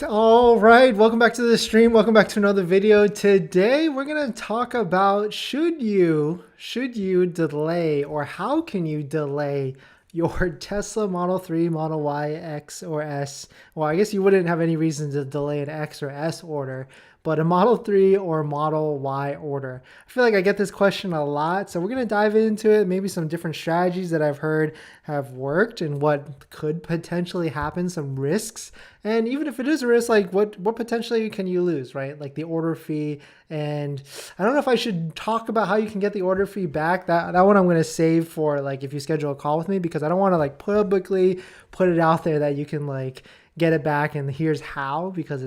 All right, welcome back to the stream. Welcome back to another video. Today we're going to talk about should you delay, or how can you delay your Tesla Model 3, Model Y, X, or S. Well, I guess you wouldn't have any reason to delay an X or S order, but a Model 3 or Model Y order. I feel like I get this question a lot, so we're going to dive into it, maybe some different strategies that I've heard have worked and what could potentially happen, some risks. And even if it is a risk, like what potentially can you lose, right? Like the order fee. And I don't know if I should talk about how you can get the order fee back. That one I'm going to save for like if you schedule a call with me, because I don't want to like publicly put it out there that you can like get it back and here's how, because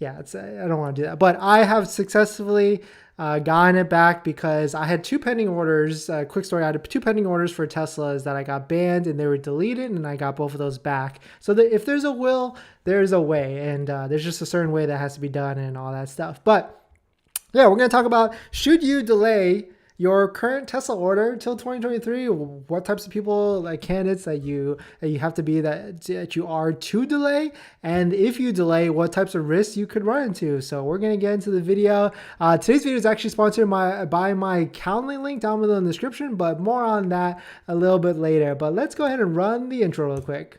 I don't want to do that. But I have successfully gotten it back because I had two pending orders. Quick story, I had two pending orders for Teslas that I got banned and they were deleted, and I got both of those back. So that if there's a will, there's a way, and there's just a certain way that has to be done and all that stuff. But yeah, we're going to talk about, should you delay your current Tesla order till 2023? What types of people, like candidates that you have to be that you are to delay, and if you delay, what types of risks you could run into. So we're going to get into the video. Today's video is actually sponsored by my Calendly link down below in the description, but more on that a little bit later. But let's go ahead and run the intro real quick.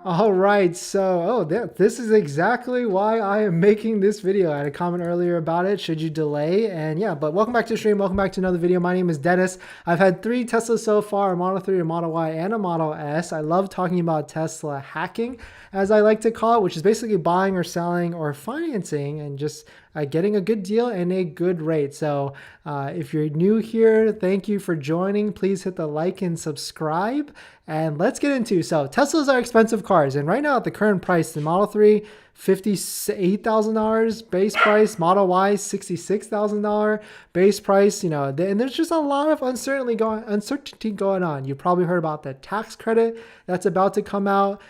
All right, so this is exactly why I am making this video. I had a comment earlier about it. Should you delay? And yeah, but welcome back to the stream. Welcome back to another video. My name is Dennis. I've had 3 Teslas so far: a Model 3, a Model Y, and a Model S. I love talking about Tesla hacking, as I like to call it, which is basically buying or selling or financing and just getting a good deal and a good rate. So if you're new here, thank you for joining. Please hit the like and subscribe. And let's get into, so Teslas are expensive cars. And right now at the current price, the Model 3, $58,000 base price, Model Y, $66,000 base price, and there's just a lot of uncertainty going on. You probably heard about the tax credit that's about to come out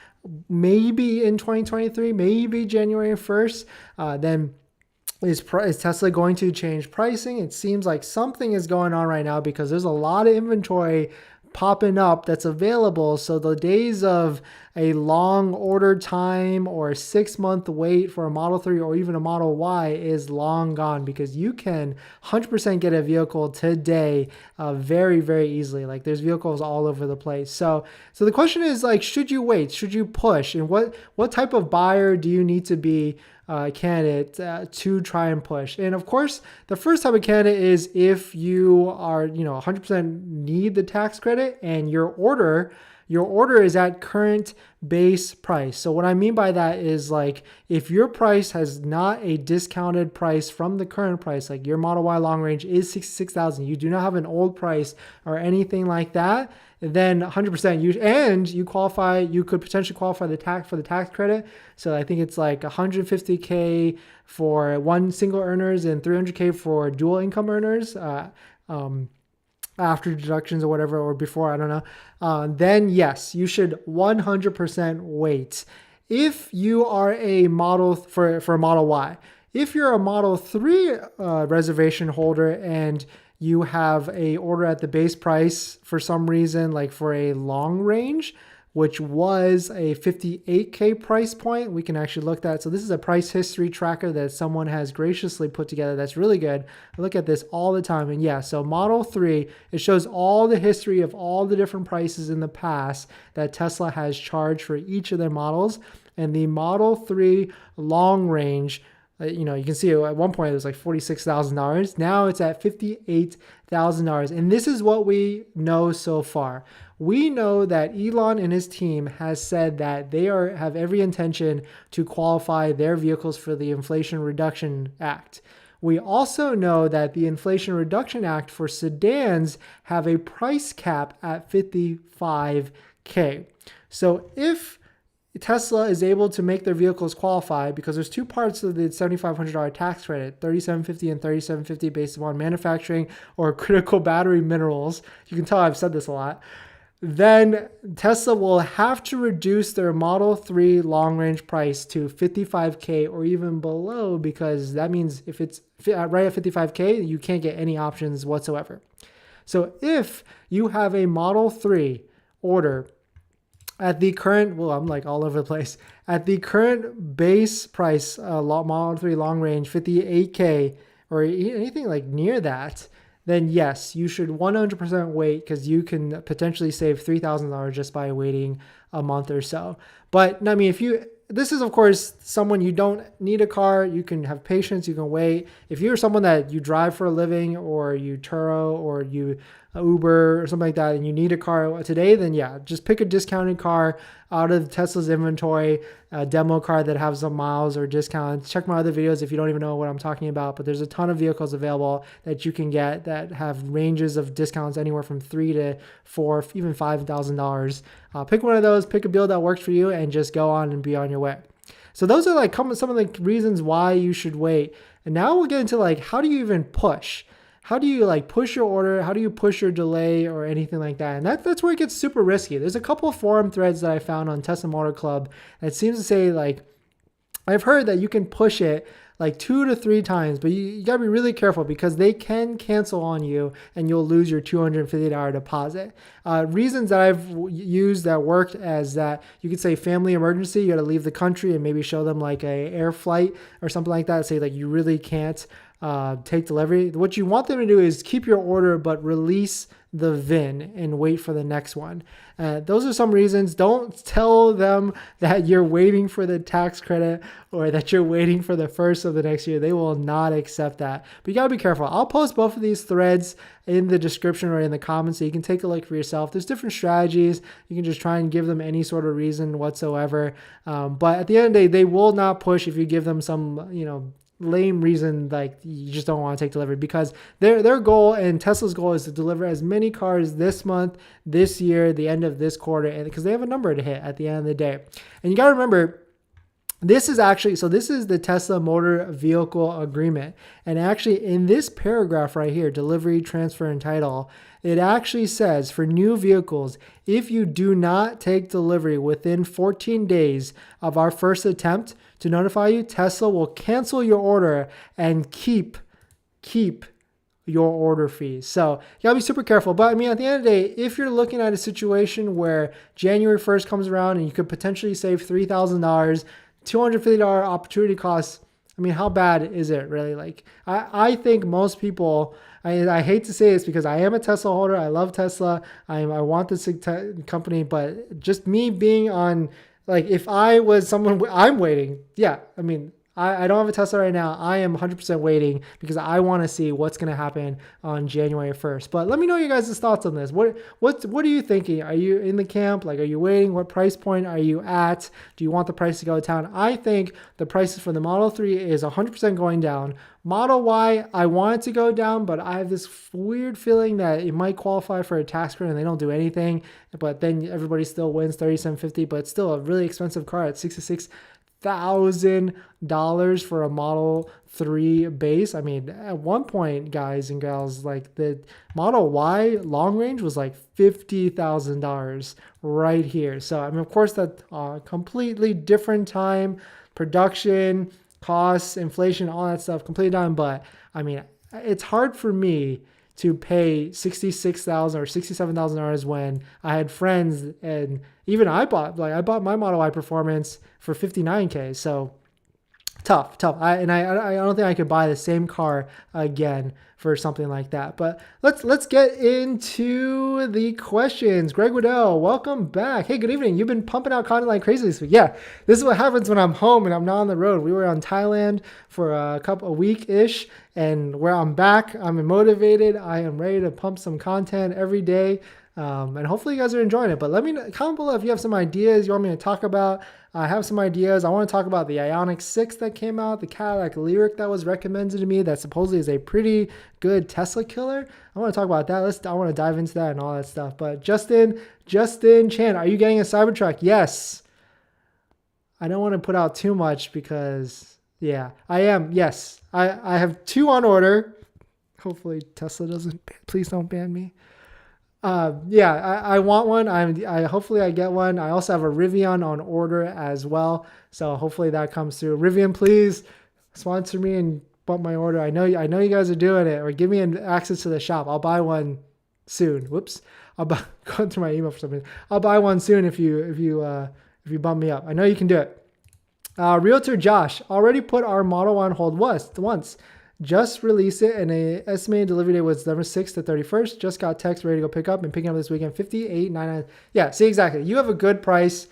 maybe in 2023, maybe January 1st. Then is Tesla going to change pricing? It seems like something is going on right now because there's a lot of inventory popping up that's available. So the days of a long order time or a 6-month wait for a Model 3 or even a Model Y is long gone, because you can 100% get a vehicle today very, very easily. Like there's vehicles all over the place. So the question is, like, should you wait? Should you push? And what type of buyer do you need to be candidate to try and push? And of course, the first type of candidate is if you are 100% need the tax credit and your order is at current base price. So what I mean by that is, like, if your price has not a discounted price from the current price, like your Model Y long range is $66,000, you do not have an old price or anything like that, then 100% you qualify. You could potentially qualify for the tax credit. So I think it's like $150K for one single earners and $300K for dual income earners. After deductions or whatever, or before, I don't know. Then yes, you should 100% wait. If you are a model for a Model Y, if you're a Model 3 reservation holder and you have a order at the base price for some reason, like for a long range, which was a $58K price point, we can actually look at. So this is a price history tracker that someone has graciously put together that's really good. I look at this all the time. And yeah, so Model 3, it shows all the history of all the different prices in the past that Tesla has charged for each of their models. And the Model 3 long range, you can see at one point it was like $46,000. Now it's at $58,000. And this is what we know so far. We know that Elon and his team has said that they have every intention to qualify their vehicles for the Inflation Reduction Act. We also know that the Inflation Reduction Act for sedans have a price cap at $55K. So if Tesla is able to make their vehicles qualify, because there's two parts of the $7,500 tax credit, $3,750 and $3,750 based upon manufacturing or critical battery minerals. You can tell I've said this a lot. Then Tesla will have to reduce their Model 3 long range price to $55K or even below, because that means if it's right at $55K, you can't get any options whatsoever. So if you have a Model 3 order at the current, well, I'm like all over the place, at the current base price, Model 3 long range, 58K, or anything like near that, then yes, you should 100% wait, because you can potentially save $3,000 just by waiting a month or so. But I mean, this is of course someone, you don't need a car, you can have patience, you can wait. If you're someone that you drive for a living, or you Turo, or you Uber or something like that, and you need a car today, then yeah, just pick a discounted car out of Tesla's inventory, a demo car that has some miles or discounts. Check my other videos if you don't even know what I'm talking about, but there's a ton of vehicles available that you can get that have ranges of discounts anywhere from $3,000 to $4,000, even $5,000. Pick one of those, pick a build that works for you, and just go on and be on your way. So those are like some of the reasons why you should wait. And now we'll get into like, how do you even push? How do you like push your order? How do you push your delay or anything like that? And that's where it gets super risky. There's a couple of forum threads that I found on Tesla Motor Club that seems to say, like, I've heard that you can push it like 2 to 3 times, but you gotta be really careful, because they can cancel on you and you'll lose your $250 deposit. Reasons that I've used that worked as that, you could say family emergency, you gotta leave the country, and maybe show them like a air flight or something like that. Say like you really can't take delivery. What you want them to do is keep your order, but release the VIN and wait for the next one. Those are some reasons. Don't tell them that you're waiting for the tax credit or that you're waiting for the first of the next year. They will not accept that. But you gotta be careful. I'll post both of these threads in the description or in the comments, so you can take a look for yourself. There's different strategies. You can just try and give them any sort of reason whatsoever. But at the end of the day, they will not push if you give them some, lame reason, like you just don't want to take delivery, because their goal and Tesla's goal is to deliver as many cars this month, this year, the end of this quarter, and because they have a number to hit at the end of the day. And you got to remember, this is the Tesla Motor Vehicle Agreement. And actually in this paragraph right here, delivery, transfer, and title, it actually says for new vehicles, if you do not take delivery within 14 days of our first attempt to notify you, Tesla will cancel your order and keep your order fees. So you gotta be super careful. But I mean, at the end of the day, if you're looking at a situation where January 1st comes around and you could potentially save $3,000, $250 opportunity costs, I mean, how bad is it really? Like, I think most people, I hate to say this because I am a Tesla holder. I love Tesla. I want this company, but just me being on, like, if I was someone, I'm waiting. Yeah, I mean, I don't have a Tesla right now. I am 100% waiting because I want to see what's going to happen on January 1st. But let me know your guys' thoughts on this. What are you thinking? Are you in the camp? Like, are you waiting? What price point are you at? Do you want the price to go down? I think the prices for the Model 3 is 100% going down. Model Y, I want it to go down, but I have this weird feeling that it might qualify for a tax credit and they don't do anything. But then everybody still wins $3,750, but it's still a really expensive car at $66,000 for a Model 3 base. I mean, at one point, guys and gals, like the Model Y long range was like $50,000 right here. So, I mean, of course, that's a completely different time, production, costs, inflation, all that stuff, completely done. But I mean, it's hard for me to pay $66,000 or $67,000 when I had friends, and even I bought my Model Y Performance for $59K. So tough. I don't think I could buy the same car again for something like that. But let's get into the questions. Greg Waddell, welcome back. Hey, good evening. You've been pumping out content like crazy this week. Yeah, this is what happens when I'm home and I'm not on the road. We were on Thailand for a week-ish, and where I'm back, I'm motivated. I am ready to pump some content every day. And hopefully you guys are enjoying it. But let me know, comment below if you have some ideas you want me to talk about. I have some ideas. I want to talk about the Ioniq 6 that came out, the Cadillac Lyriq that was recommended to me that supposedly is a pretty good Tesla killer. I want to talk about that. I want to dive into that and all that stuff. But Justin Chan, are you getting a Cybertruck? Yes. I don't want to put out too much because, yeah, I am. Yes. I have 2 on order. Hopefully Tesla please don't ban me. I want one. Hopefully I get one. I also have a RIVIAN on order as well. So hopefully that comes through. RIVIAN, please sponsor me and bump my order. I know you guys are doing it, or give me access to the shop. I'll buy one soon. Whoops. I'll buy, go through my email for some reason. I'll buy one soon if you bump me up. I know you can do it. Realtor Josh already put our Model Y on hold once. Just released it, and a estimated delivery date was November 6th to 31st. Just got text ready to go pick up and picking up this weekend. $58.99. Yeah, see, exactly. You have a good price.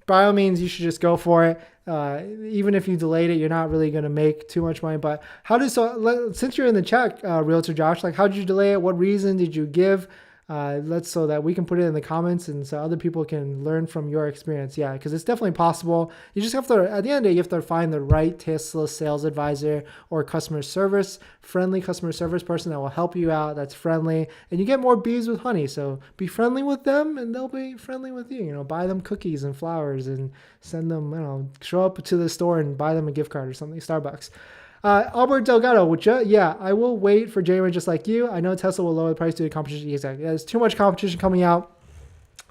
By all means, you should just go for it. Even if you delayed it, you're not really going to make too much money. But since you're in the chat, Realtor Josh, like, how did you delay it? What reason did you give? So that we can put it in the comments and so other people can learn from your experience. Yeah, because it's definitely possible. You just have to, at the end of the day, you have to find the right Tesla sales advisor or friendly customer service person that will help you out, that's friendly, and you get more bees with honey. So be friendly with them and they'll be friendly with you. You know, buy them cookies and flowers and send them, show up to the store and buy them a gift card or something, Starbucks. Albert Delgado, yeah, I will wait for January just like you. I know Tesla will lower the price due to competition. Exactly. There's too much competition coming out.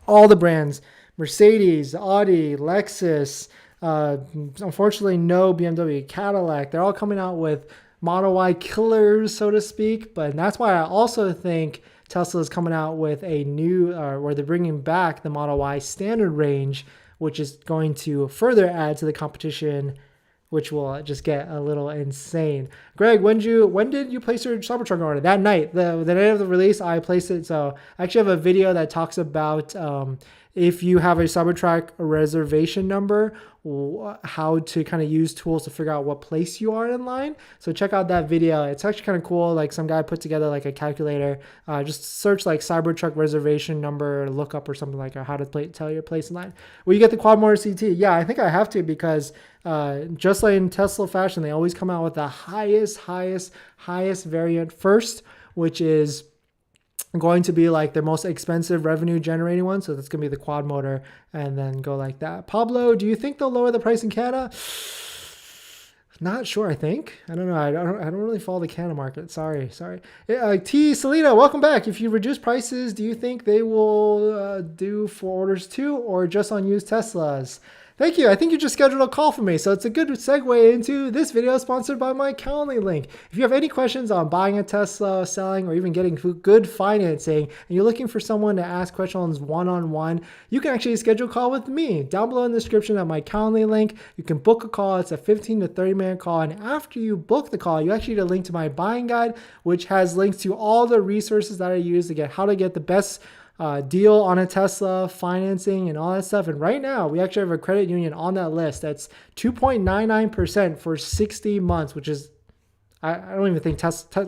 All the brands, Mercedes, Audi, Lexus, unfortunately no BMW, Cadillac, they're all coming out with Model Y killers, so to speak. But that's why I also think Tesla is coming out with a new, where they're bringing back the Model Y standard range, which is going to further add to the competition, which will just get a little insane. Greg, when did you place your Cybertruck order? That night, the night of the release, I placed it. So I actually have a video that talks about if you have a Cybertruck reservation number, how to kind of use tools to figure out what place you are in line. So check out that video. It's actually kind of cool. Like some guy put together like a calculator. Just search like Cybertruck reservation number, lookup or something like that, how to tell your place in line. Will you get the quad motor CT? Yeah, I think I have to because just like in Tesla fashion, they always come out with the highest variant first, which is going to be like the most expensive revenue generating one. So that's going to be the quad motor and then go like that. Pablo, do you think they'll lower the price in Canada? Not sure. I think. I don't know. I don't really follow the Canada market. Sorry. T Selena, welcome back. If you reduce prices, do you think they will do for orders too, or just on used Teslas? Thank you. I think you just scheduled a call for me. So it's a good segue into this video sponsored by my Calendly link. If you have any questions on buying a Tesla, selling, or even getting good financing, and you're looking for someone to ask questions one-on-one, you can actually schedule a call with me. Down below in the description at my Calendly link, you can book a call. It's a 15 to 30 minute call. And after you book the call, you actually get a link to my buying guide, which has links to all the resources that I use to get how to get the best deal on a Tesla, financing, and all that stuff. And right now, we actually have a credit union on that list that's 2.99% for 60 months, which is, I don't even think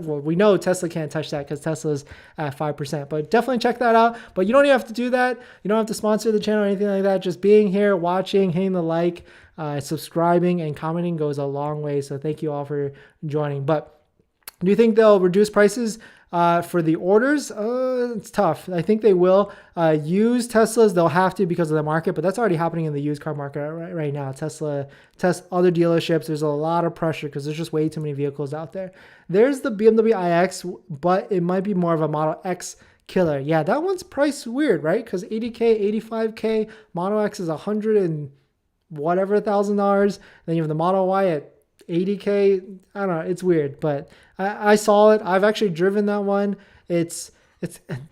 well, we know Tesla can't touch that because Tesla's at 5%. But definitely check that out. But you don't even have to do that. You don't have to sponsor the channel or anything like that. Just being here, watching, hitting the like, subscribing, and commenting goes a long way. So thank you all for joining. But do you think they'll reduce prices for the orders? It's tough. I think they will. Used Teslas, they'll have to because of the market, but that's already happening in the used car market right now. Tesla, other dealerships, there's a lot of pressure because there's just way too many vehicles out there. There's the BMW iX, but it might be more of a Model X killer. Yeah, that one's priced weird, right? Because 80K, 85K, Model X is 100 and whatever $1,000. Then you have the Model Y at 80K. I don't know. It's weird, but I saw it. I've actually driven that one. It's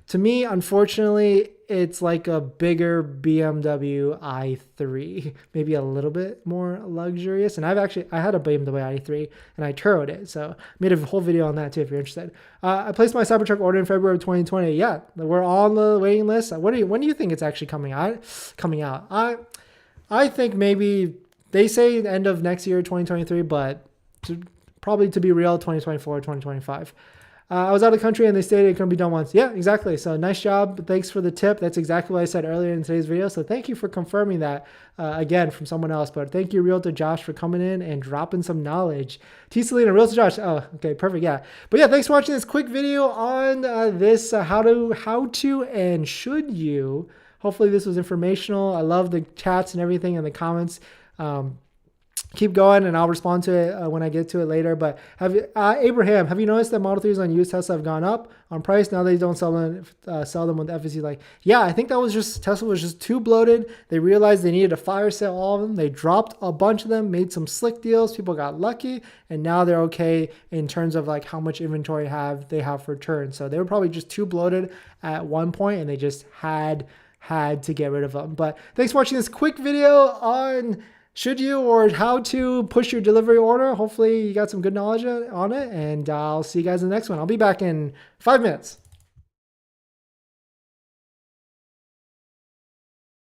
to me, unfortunately, it's like a bigger BMW i3, maybe a little bit more luxurious. And I had a BMW i3 and I turoed it. So I made a whole video on that too, if you're interested. I placed my Cybertruck order in February of 2020. Yeah, we're on the waiting list. When do you think it's actually coming out? I think maybe they say the end of next year, 2023, but probably to be real, 2024, 2025. I was out of the country and they stated it couldn't be done once. Yeah, exactly. So nice job. Thanks for the tip. That's exactly what I said earlier in today's video. So thank you for confirming that again from someone else. But thank you, Realtor Josh, for coming in and dropping some knowledge. T. Selena, Realtor Josh. Oh, okay, perfect. Yeah. But yeah, thanks for watching this quick video on this how to and should you. Hopefully this was informational. I love the chats and everything in the comments. keep going, and I'll respond to it when I get to it later. But Abraham, have you noticed that Model 3s on used Tesla have gone up on price? Now they don't sell them with FSD. Like, yeah, I think that was just, Tesla was just too bloated. They realized they needed to fire sale all of them. They dropped a bunch of them, made some slick deals. People got lucky, and now they're okay in terms of like how much inventory they have for turn. So they were probably just too bloated at one point, and they just had to get rid of them. But thanks for watching this quick video on should you or how to push your delivery order. Hopefully you got some good knowledge on it, and I'll see you guys in the next one. I'll be back in 5 minutes.